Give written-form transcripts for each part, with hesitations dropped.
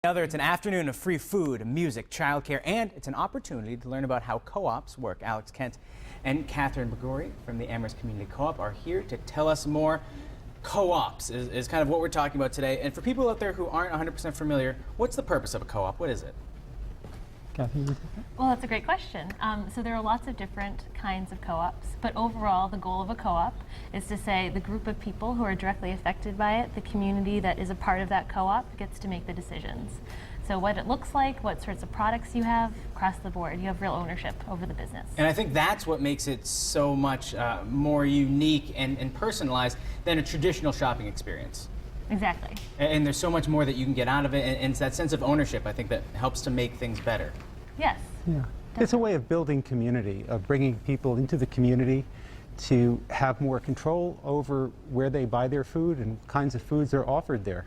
It's an afternoon of free food, music, childcare, and it's an opportunity to learn about how co-ops work. Alex Kent and Catherine Bagori from the Amherst Community Co-op are here to tell us more. Co-ops is kind of what we're talking about today. And for people out there who aren't 100% familiar, what's the purpose of a co-op? What is it? Catherine? Well, that's a great question. So there are lots of different kinds of co-ops, but overall the goal of a co-op is to say the group of people who are directly affected by it, the community that is a part of that co-op, gets to make the decisions. So what it looks like, what sorts of products you have, across the board, you have real ownership over the business. And I think that's what makes it so much more unique and personalized than a traditional shopping experience. Exactly. And there's so much more that you can get out of it, and it's that sense of ownership, I think, that helps to make things better. Yes. Yeah. It's a way of building community, of bringing people into the community to have more control over where they buy their food and kinds of foods are offered there.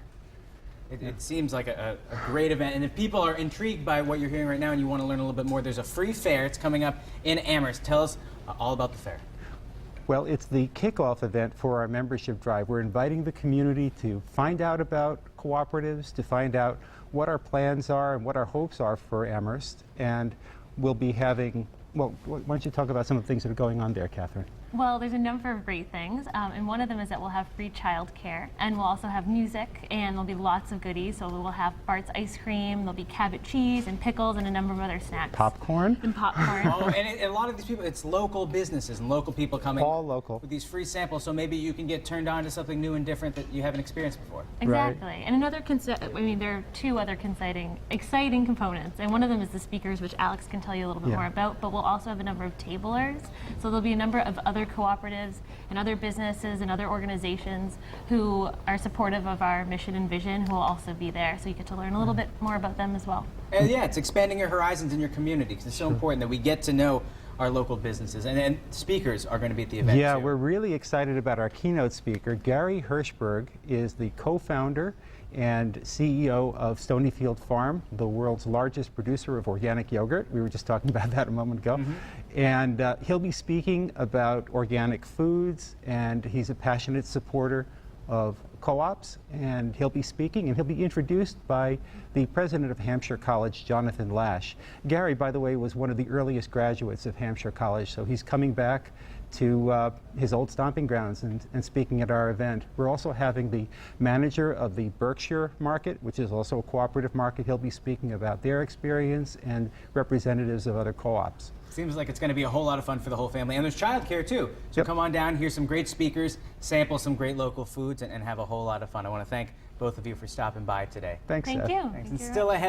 It seems like a great event, and if people are intrigued by what you're hearing right now and you want to learn a little bit more, there's a free fair. It's coming up in Amherst. Tell us all about the fair. Well, it's the kickoff event for our membership drive. We're inviting the community to find out about cooperatives, to find out what our plans are and what our hopes are for Amherst. And we'll be having, well, why don't you talk about some of the things that are going on there, Catherine? Well, there's a number of great things, and one of them is that we'll have free childcare, and we'll also have music, and there'll be lots of goodies. So we'll have Bart's ice cream, there'll be Cabot cheese and pickles and a number of other snacks. Popcorn. And popcorn. Oh, and a lot of these people, it's local businesses and local people coming. All local. With these free samples, so maybe you can get turned on to something new and different that you haven't experienced before. Exactly. Right. And another, there are two other exciting components, and one of them is the speakers, which Alex can tell you a little bit more about, but we'll also have a number of tablers. So there'll be a number of other cooperatives and other businesses and other organizations who are supportive of our mission and vision who will also be there. So you get to learn a little bit more about them as well. And yeah, it's expanding your horizons in your community, because it's so important that we get to know our local businesses. And speakers are going to be at the event Yeah, too. we're really excited about our keynote speaker. Gary Hirschberg is the co-founder and CEO of Stonyfield Farm, the world's largest producer of organic yogurt. We were just talking about that a moment ago. And he'll be speaking about organic foods, and he's a passionate supporter of co-ops, and he'll be speaking, and he'll be introduced by the president of Hampshire College, Jonathan Lash. Gary, by the way, was one of the earliest graduates of Hampshire College, so he's coming back to his old stomping grounds and speaking at our event. We're also having the manager of the Berkshire market, which is also a cooperative market. He'll be speaking about their experience, and representatives of other co-ops. Seems like it's going to be a whole lot of fun for the whole family. And there's childcare too. So come on down, hear some great speakers, sample some great local foods, and have a whole lot of fun. I want to thank both of you for stopping by today. Thanks, Thank Seth. you. Thanks. Thank And you. still ahead.